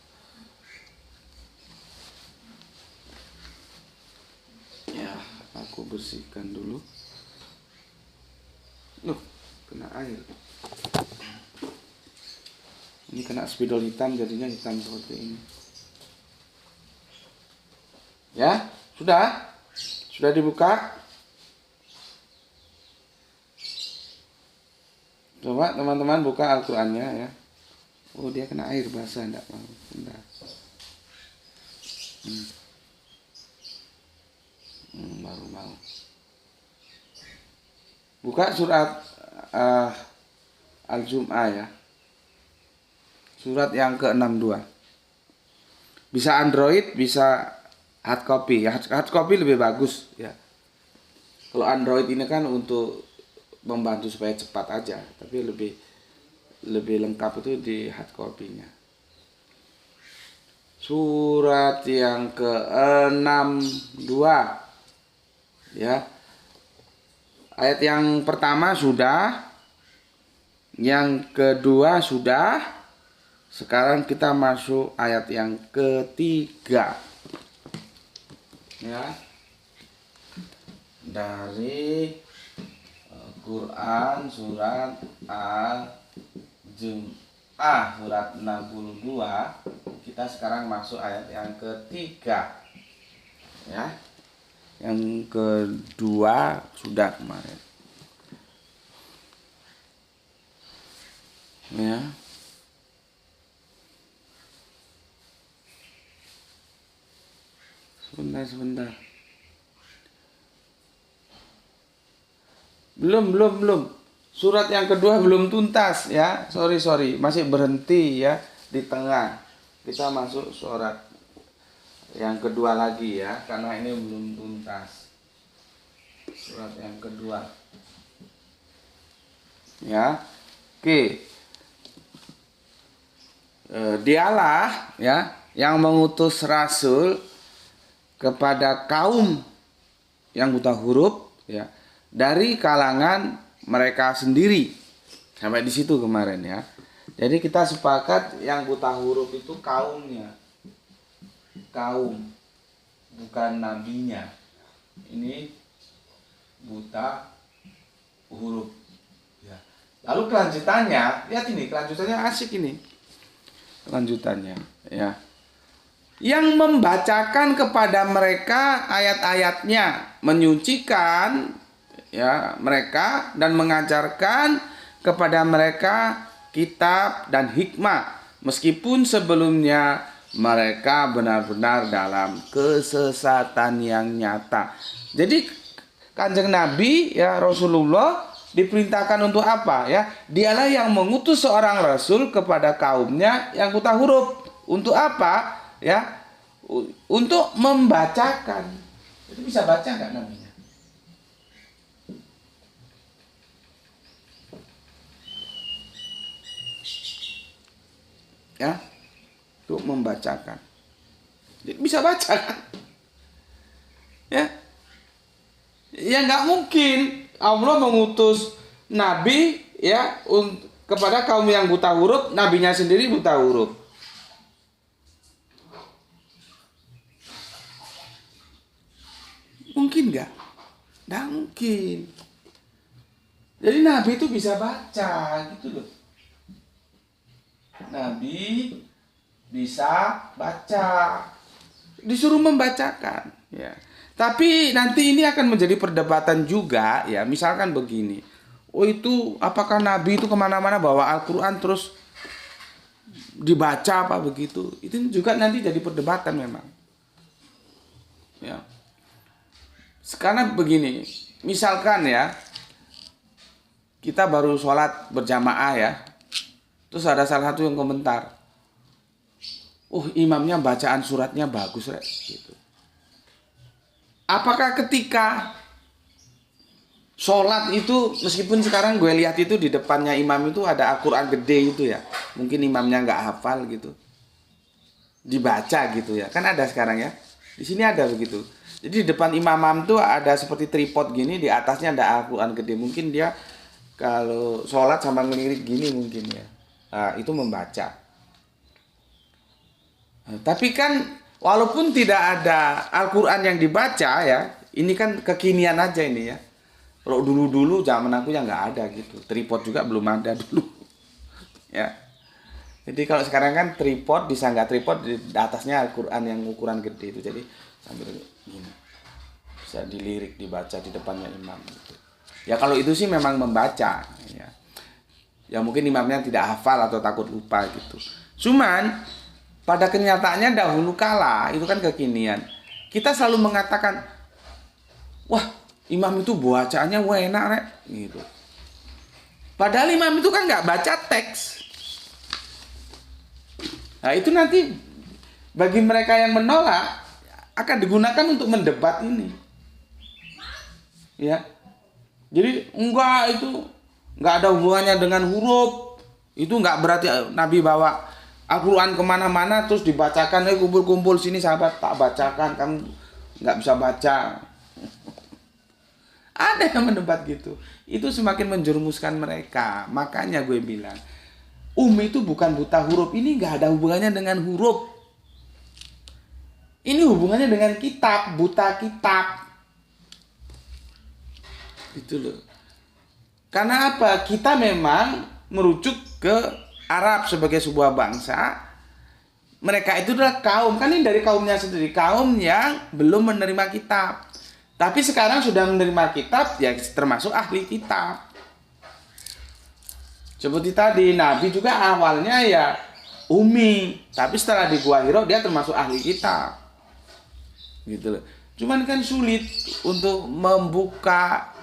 Aku bersihkan dulu. Loh, kena air. Ini kena spidol hitam, jadinya hitam seperti ini. Ya, sudah? Sudah dibuka? Coba teman-teman buka Al-Qur'annya ya. Oh, dia kena air basah, enggak mau. Bentar. Baru mau. Buka surat Al-Jum'ah ya. Surat yang ke-62. Bisa Android, bisa hard copy. Ya, hard copy lebih bagus ya. Kalau Android ini kan untuk membantu supaya cepat aja, tapi lebih lengkap itu di hard copy-nya. Surat yang ke-62 ya. Ayat yang pertama sudah, yang kedua sudah. Sekarang kita masuk ayat yang ketiga. Ya. Dari Quran surat Al-Jum'ah surat 62, kita sekarang masuk ayat yang ketiga. Ya. Yang kedua sudah kemarin. Ya. Sebentar. Belum. Surat yang kedua belum tuntas ya. Sorry. Masih berhenti ya di tengah. Kita masuk surat yang kedua lagi ya, karena ini belum tuntas. Surat yang kedua. Ya. Oke. Dialah ya yang mengutus rasul kepada kaum yang buta huruf ya, dari kalangan mereka sendiri. Sampai di situ kemarin ya. Jadi kita sepakat yang buta huruf itu kaumnya. Kaum, bukan nabinya. Ini buta huruf ya. Lalu kelanjutannya, lihat ini, kelanjutannya asik ini. Kelanjutannya ya. Yang membacakan kepada mereka ayat-ayatnya, menyucikan ya mereka dan mengajarkan kepada mereka kitab dan hikmah, meskipun sebelumnya mereka benar-benar dalam kesesatan yang nyata. Jadi Kanjeng Nabi ya, Rasulullah diperintahkan untuk apa ya? Dialah yang mengutus seorang rasul kepada kaumnya yang buta huruf. Untuk apa? Ya, untuk membacakan. Itu bisa baca nggak namanya? Ya, untuk membacakan. Jadi bisa baca kan? Ya, ya nggak mungkin Allah mengutus nabi ya kepada kaum yang buta huruf, nabinya sendiri buta huruf. Mungkin nggak? Nggak mungkin. Jadi Nabi itu bisa baca gitu loh. Nabi bisa baca, disuruh membacakan. Ya. Tapi nanti ini akan menjadi perdebatan juga ya. Misalkan begini, oh itu apakah Nabi itu kemana-mana bawa Al-Quran terus dibaca apa begitu? Itu juga nanti jadi perdebatan memang. Ya. Sekarang begini, misalkan ya, kita baru sholat berjamaah ya, terus ada salah satu yang komentar, imamnya bacaan suratnya bagus rek, gitu. Apakah ketika sholat itu, meskipun sekarang gue lihat itu di depannya imam itu ada Al-Quran gede itu ya, mungkin imamnya nggak hafal gitu, dibaca gitu ya, kan ada sekarang ya, di sini ada begitu. Jadi di depan imam tuh ada seperti tripod gini, di atasnya ada Al-Quran gede. Mungkin dia kalau sholat sama ngelirik gini mungkin ya. Nah, itu membaca. Nah, tapi kan walaupun tidak ada Al-Quran yang dibaca ya, Ini kan kekinian aja ini ya. Kalau dulu-dulu zaman aku ya nggak ada gitu. Tripod juga belum ada dulu. Ya. Jadi kalau sekarang kan tripod, disangga tripod, di atasnya Al-Quran yang ukuran gede itu. Jadi sambil gini. Bisa dilirik, dibaca di depannya imam gitu. Ya kalau itu sih memang membaca ya. Ya mungkin imamnya tidak hafal atau takut lupa gitu. Cuman pada kenyataannya dahulu kala itu kan kekinian. Kita selalu mengatakan, wah imam itu bacaannya enak rek gitu. Padahal imam itu kan nggak baca teks. Nah itu nanti bagi mereka yang menolak akan digunakan untuk mendebat ini. Ya. Jadi enggak, itu enggak ada hubungannya dengan huruf. Itu enggak berarti Nabi bawa Al-Quran kemana-mana terus dibacakan, kumpul-kumpul sini sahabat tak bacakan, kamu enggak bisa baca. Ada yang mendebat gitu. Itu semakin menjerumuskan mereka. Makanya gue bilang, itu bukan buta huruf. Ini enggak ada hubungannya dengan huruf. Ini hubungannya dengan kitab, buta kitab. Itu loh. Karena apa? Kita memang merujuk ke Arab sebagai sebuah bangsa. Mereka itu adalah kaum, kan ini dari kaumnya sendiri, kaum yang belum menerima kitab. Tapi sekarang sudah menerima kitab, ya termasuk ahli kitab. Seperti tadi, Nabi juga awalnya ya ummi, tapi setelah di Gua Hira dia termasuk ahli kitab. Gitu loh. Cuman kan sulit untuk membuka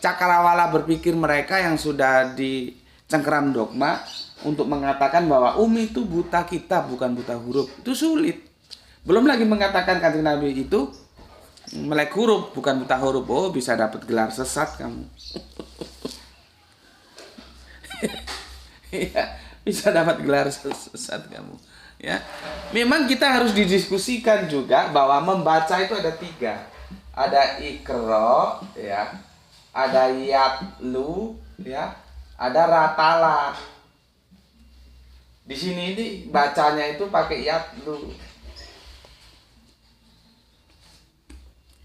cakrawala berpikir mereka yang sudah dicengkeram dogma untuk mengatakan bahwa itu buta kitab bukan buta huruf. Itu sulit. Belum lagi mengatakan kanjeng Nabi itu melek huruf bukan buta huruf. Oh, bisa dapat gelar sesat kamu. Ya, bisa dapat gelar sesat kamu. Ya, memang kita harus didiskusikan juga bahwa membaca itu ada 3. Ada ikro, ya. Ada yatlu, ya, ada ratala. Di sini ini bacanya itu pakai yatlu.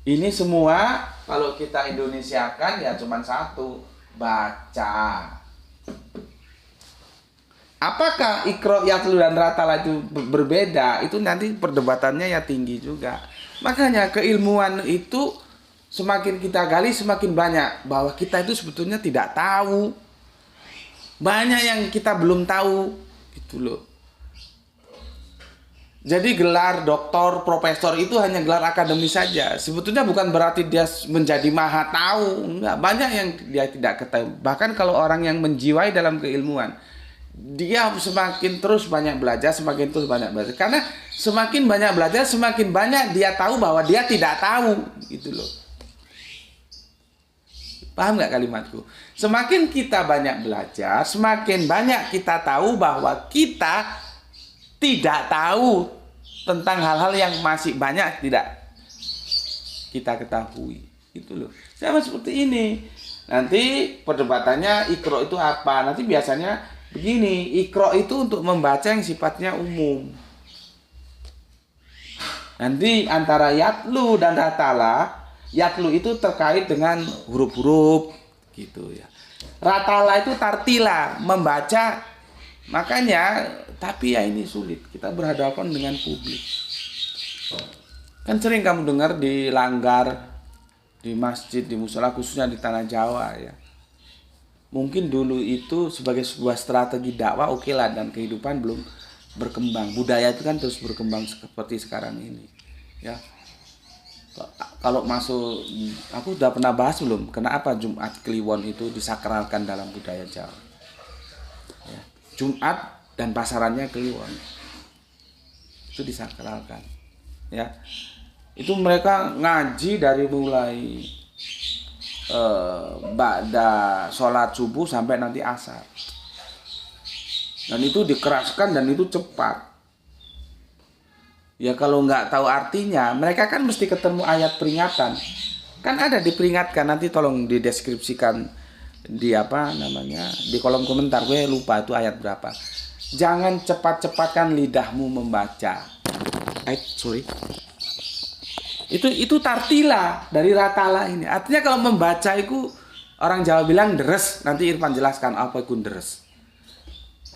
Ini semua kalau kita Indonesiakan ya cuma satu, baca. Apakah ikro, yatlu dan ratala itu berbeda? Itu nanti perdebatannya ya tinggi juga. Makanya keilmuan itu semakin kita gali semakin banyak bahwa kita itu sebetulnya tidak tahu. Banyak yang kita belum tahu gitu loh. Jadi gelar doktor, profesor itu hanya gelar akademis saja. Sebetulnya bukan berarti dia menjadi maha tahu. Enggak, banyak yang dia tidak ketahui. Bahkan kalau orang yang menjiwai dalam keilmuan, dia semakin terus banyak belajar, semakin terus banyak belajar. Karena semakin banyak belajar, semakin banyak dia tahu bahwa dia tidak tahu gitu loh. Paham nggak kalimatku? Semakin kita banyak belajar, semakin banyak kita tahu bahwa kita tidak tahu tentang hal-hal yang masih banyak tidak kita ketahui. Itu loh. Sama seperti ini. Nanti perdebatannya ikro itu apa? Nanti biasanya begini, ikro itu untuk membaca yang sifatnya umum. Nanti antara yatlu dan ratala, yatlu itu terkait dengan huruf-huruf gitu ya. Ratala itu tartila, membaca. Makanya, tapi ya ini sulit. Kita berhadapan dengan publik. Kan sering kamu dengar di langgar, di masjid, di musola, khususnya di tanah Jawa ya. Mungkin dulu itu sebagai sebuah strategi dakwah oke lah, dan kehidupan belum berkembang. Budaya itu kan terus berkembang seperti sekarang ini. Ya. Kalau masuk, aku udah pernah bahas belum kenapa Jumat Kliwon itu disakralkan dalam budaya Jawa. Ya. Jumat dan pasarannya Kliwon itu disakralkan. Ya. Itu mereka ngaji dari mulai ba'da sholat subuh sampai nanti asar. Dan itu dikeraskan dan itu cepat. Ya kalau nggak tahu artinya, mereka kan mesti ketemu ayat peringatan. Kan ada diperingatkan, nanti tolong dideskripsikan di apa namanya, di kolom komentar. Gue lupa itu ayat berapa. Jangan cepat-cepatkan lidahmu membaca. Sorry. Itu tartila dari ratala ini. Artinya kalau membaca itu orang Jawa bilang deres. Nanti Irfan jelaskan apa itu deres.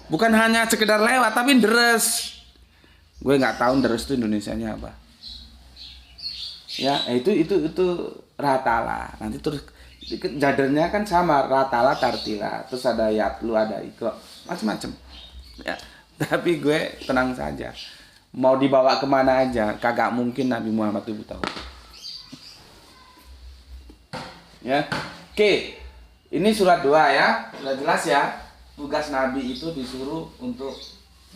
Bukan hanya sekedar lewat tapi deres. Gue nggak tahu deres itu Indonesianya apa. Ya, itu ratala. Nanti terus jadernya kan sama, ratala tartila. Terus ada yatlu, ada iko, macam-macam. Ya, tapi gue tenang saja. Mau dibawa kemana aja, kagak mungkin Nabi Muhammad itu tahu. Ya, oke. Ini surat 2 ya, sudah jelas ya. Tugas Nabi itu disuruh untuk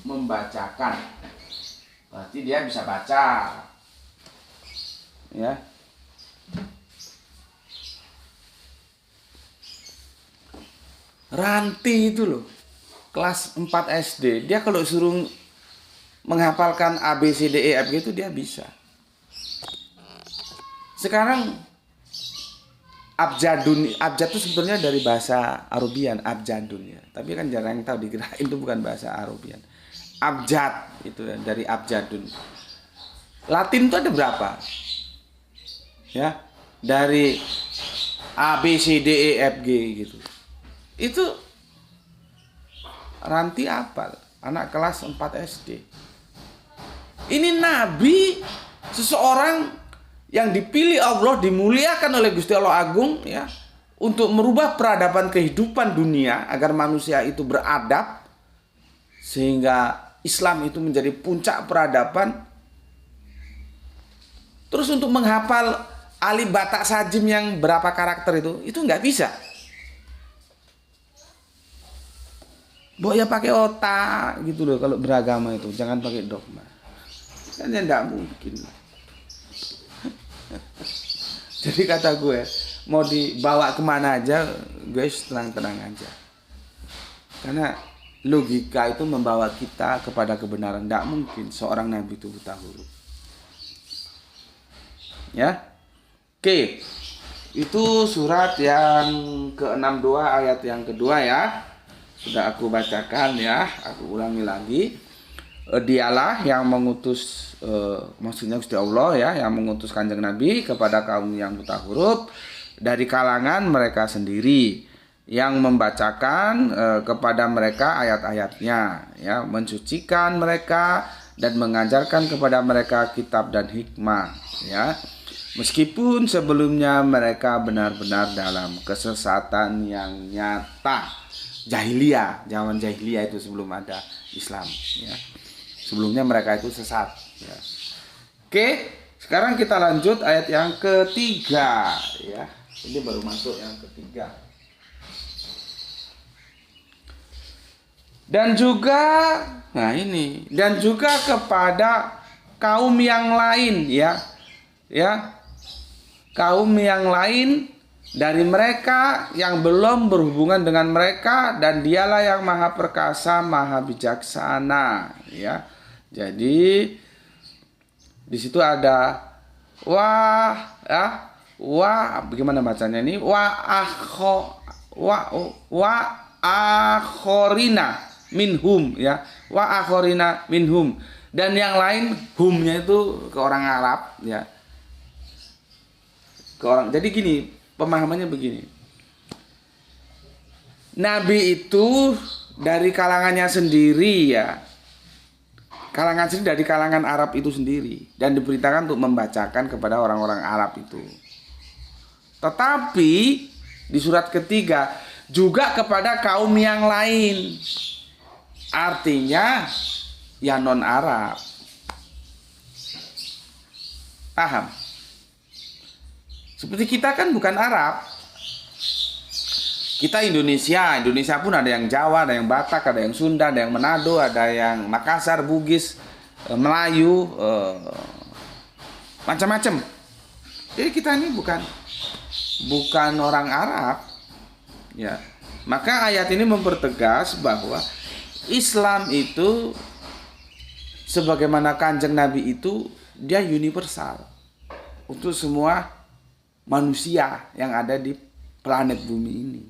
membacakan. Berarti dia bisa baca. Ya. Ranti itu loh, kelas 4 SD, dia kalau suruh menghafalkan A, B, C, D, E, F, G itu dia bisa. Sekarang abjad itu sebenarnya dari bahasa Arabian, abjadun ya. Tapi kan jarang yang tahu, dikira itu bukan bahasa Arabian. Abjad itu dari abjadun. Latin itu ada berapa? Ya, dari A, B, C, D, E, F, G gitu. Itu Ranti apal, anak kelas 4 SD. Ini Nabi, seseorang yang dipilih Allah, dimuliakan oleh Gusti Allah Agung ya, untuk merubah peradaban kehidupan dunia agar manusia itu beradab sehingga Islam itu menjadi puncak peradaban. Terus untuk menghafal alif batak sajim yang berapa karakter itu nggak bisa. Bo ya pakai otak gitu loh kalau beragama itu, jangan pakai dogma. Kan ya enggak mungkin. Jadi kata gue, mau dibawa kemana aja, gue tenang-tenang aja. Karena logika itu membawa kita kepada kebenaran. Enggak mungkin seorang nabi itu buta huruf. Ya. Oke. Itu surat yang ke-62 ayat yang kedua ya. Sudah aku bacakan ya, aku ulangi lagi. Dialah yang mengutus, maksudnya Gusti Allah ya, yang mengutus Kanjeng Nabi kepada kaum yang buta huruf dari kalangan mereka sendiri, yang membacakan kepada mereka ayat-ayatnya, ya, mensucikan mereka dan mengajarkan kepada mereka kitab dan hikmah, ya. Meskipun sebelumnya mereka benar-benar dalam kesesatan yang nyata. Jahiliyah, zaman jahiliyah itu sebelum ada Islam ya. Sebelumnya mereka itu sesat ya. Oke, sekarang kita lanjut ayat yang ketiga ya. Ini baru masuk yang ketiga. Dan juga dan juga kepada kaum yang lain ya. Ya. Kaum yang lain dari mereka yang belum berhubungan dengan mereka, dan dialah yang maha perkasa, maha bijaksana ya. Jadi di situ ada bagaimana bacanya ini? Akhorina minhum ya. Wa akhorina minhum, dan yang lain humnya itu ke orang Arab ya. Ke orang. Jadi gini, pemahamannya begini. Nabi itu dari kalangannya sendiri ya. Kalangan sendiri dari kalangan Arab itu sendiri, dan diberitakan untuk membacakan kepada orang-orang Arab itu. Tetapi di surat ketiga juga kepada kaum yang lain. Artinya ya non Arab. Paham? Seperti kita kan bukan Arab. Kita Indonesia pun ada yang Jawa, ada yang Batak, ada yang Sunda, ada yang Manado, ada yang Makassar, Bugis, Melayu, macam-macam. Jadi kita ini bukan orang Arab. Ya. Maka ayat ini mempertegas bahwa Islam itu sebagaimana Kanjeng Nabi itu dia universal untuk semua manusia yang ada di planet bumi ini.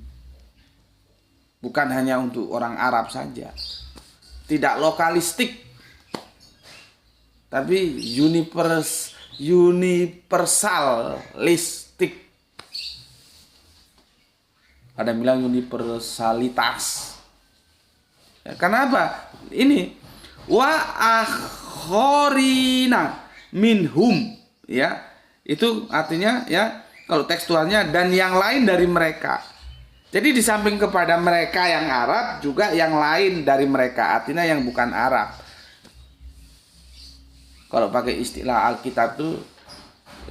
Bukan hanya untuk orang Arab saja. Tidak lokalistik. Tapi universalistik. Ada yang bilang universalitas. Ya, kenapa? Ini wa akhorina minhum, ya. Itu artinya ya, kalau tekstualnya dan yang lain dari mereka. Jadi di samping kepada mereka yang Arab, juga yang lain dari mereka, artinya yang bukan Arab. Kalau pakai istilah Alkitab itu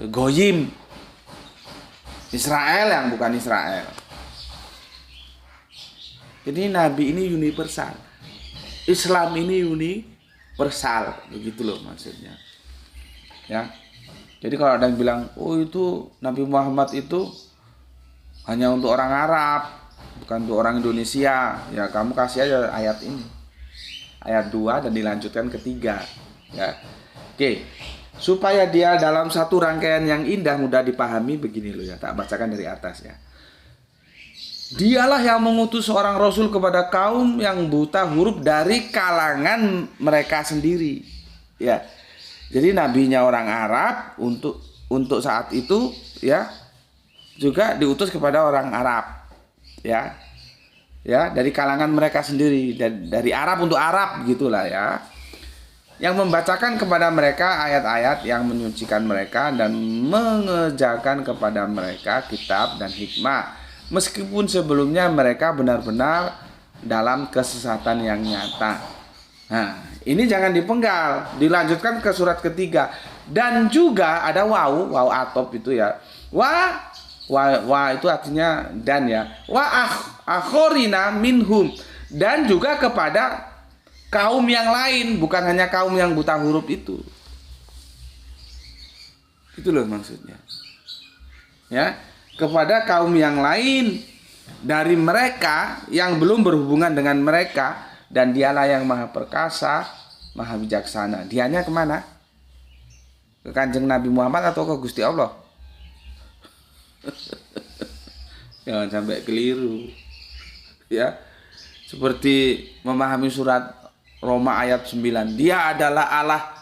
goyim, Israel yang bukan Israel. Jadi Nabi ini universal, Islam ini universal, begitu loh maksudnya. Ya, jadi kalau ada yang bilang, oh itu Nabi Muhammad itu hanya untuk orang Arab, bukan untuk orang Indonesia, ya kamu kasih aja ayat ini, ayat 2 dan dilanjutkan ke 3. Ya, oke, supaya dia dalam satu rangkaian yang indah mudah dipahami begini loh ya, tak bacakan dari atas ya. Dialah yang mengutus seorang rasul kepada kaum yang buta huruf dari kalangan mereka sendiri. Ya. Jadi nabinya orang Arab untuk saat itu ya juga diutus kepada orang Arab. Ya. Ya, dari kalangan mereka sendiri, dari Arab untuk Arab gitulah ya. Yang membacakan kepada mereka ayat-ayat yang menyucikan mereka dan mengerjakan kepada mereka kitab dan hikmah. Meskipun sebelumnya mereka benar-benar dalam kesesatan yang nyata. Nah, ini jangan dipenggal. Dilanjutkan ke surat ketiga. Dan juga ada waw atop itu ya. Wa itu artinya dan ya. Wa akhorina minhum. Dan juga kepada kaum yang lain, bukan hanya kaum yang buta huruf itu. Itu loh maksudnya. Ya. Kepada kaum yang lain dari mereka yang belum berhubungan dengan mereka, dan dialah yang maha perkasa, maha bijaksana. Dianya kemana? Ke Kanjeng Nabi Muhammad atau ke Gusti Allah? Jangan sampai keliru ya, seperti memahami surat Roma ayat 9, dia adalah Allah.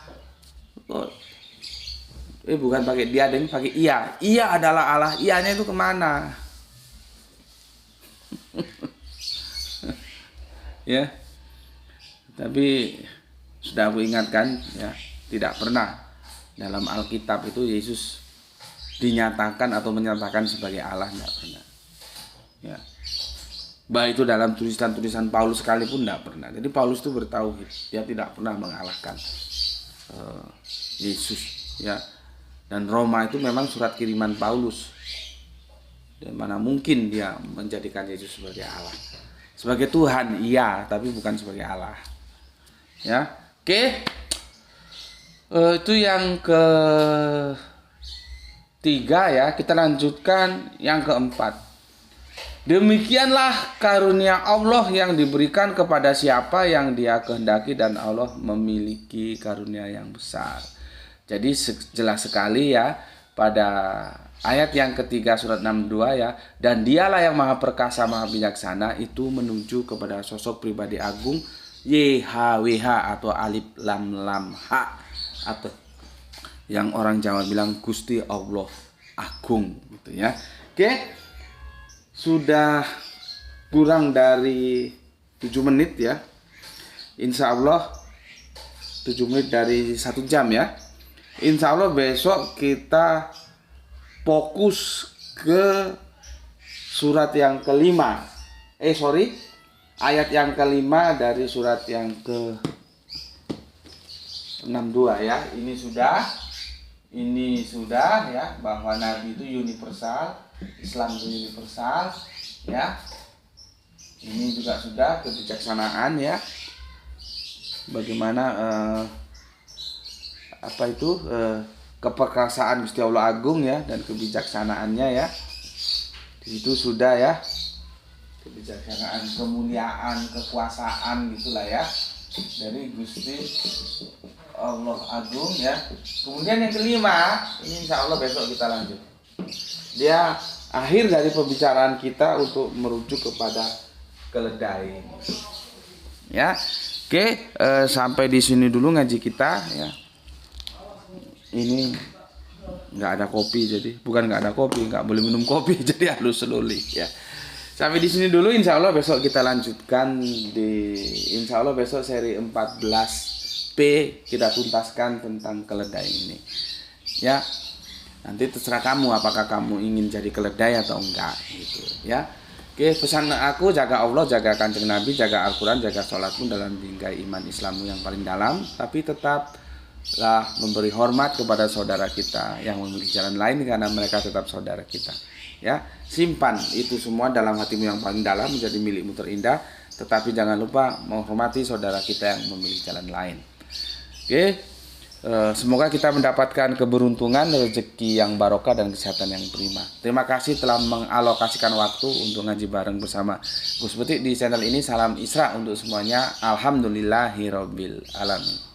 Bukan pakai dia, dan pakai ia. Ia adalah Allah. Ianya itu kemana? Ya. Tapi sudah aku ingatkan ya, tidak pernah dalam Alkitab itu Yesus dinyatakan atau menyatakan sebagai Allah, tidak pernah. Ya. Baik itu dalam tulisan-tulisan Paulus sekalipun tidak pernah. Jadi Paulus itu bertauhid, dia tidak pernah mengalahkan Yesus ya. Dan Roma itu memang surat kiriman Paulus. Dan mana mungkin dia menjadikan Yesus sebagai Allah. Sebagai Tuhan, iya, tapi bukan sebagai Allah. Ya, oke. Itu yang ketiga ya. Kita lanjutkan yang keempat. Demikianlah karunia Allah yang diberikan kepada siapa yang Dia kehendaki, dan Allah memiliki karunia yang besar. Jadi jelas sekali ya pada ayat yang ketiga surat 62 ya, dan dialah yang maha perkasa maha bijaksana, itu menuju kepada sosok pribadi agung YHWH atau alif lam lam ha, atau yang orang Jawa bilang Gusti Allah Agung gitu ya. Oke, sudah kurang dari 7 menit ya, insya Allah 7 menit dari 1 jam ya. Insya Allah besok kita fokus ke surat yang kelima. Ayat yang kelima dari surat yang ke 62 ya. Ini sudah ya, bahwa Nabi itu universal, Islam itu universal ya. Ini juga sudah kebijaksanaan ya. Bagaimana keperkasaan Gusti Allah Agung ya, dan kebijaksanaannya ya. Di situ sudah ya, kebijaksanaan, kemuliaan, kekuasaan gitulah ya, dari Gusti Allah Agung ya. Kemudian yang kelima, ini insya Allah besok kita lanjut. Dia akhir dari pembicaraan kita untuk merujuk kepada keledai ya. Oke, sampai di sini dulu ngaji kita ya. Ini nggak ada kopi, jadi bukan nggak ada kopi, nggak boleh minum kopi jadi halus seluli ya. Sampai di sini dulu, insya Allah besok kita lanjutkan insya Allah besok seri 14P kita tuntaskan tentang keledai ini ya. Nanti terserah kamu apakah kamu ingin jadi keledai atau enggak gitu ya. Oke, pesan aku, jaga Allah, jaga Kanjeng Nabi, jaga Al-Quran, jaga sholatmu dalam bingkai iman Islammu yang paling dalam, tapi tetaplah memberi hormat kepada saudara kita yang memilih jalan lain karena mereka tetap saudara kita ya. Simpan itu semua dalam hatimu yang paling dalam menjadi milikmu terindah, tetapi jangan lupa menghormati saudara kita yang memilih jalan lain. Oke, semoga kita mendapatkan keberuntungan, rezeki yang barokah dan kesehatan yang prima. Terima kasih telah mengalokasikan waktu untuk ngaji bareng bersama Gus Betik di channel ini. Salam Isra untuk semuanya. Alhamdulillahirabbil alamin.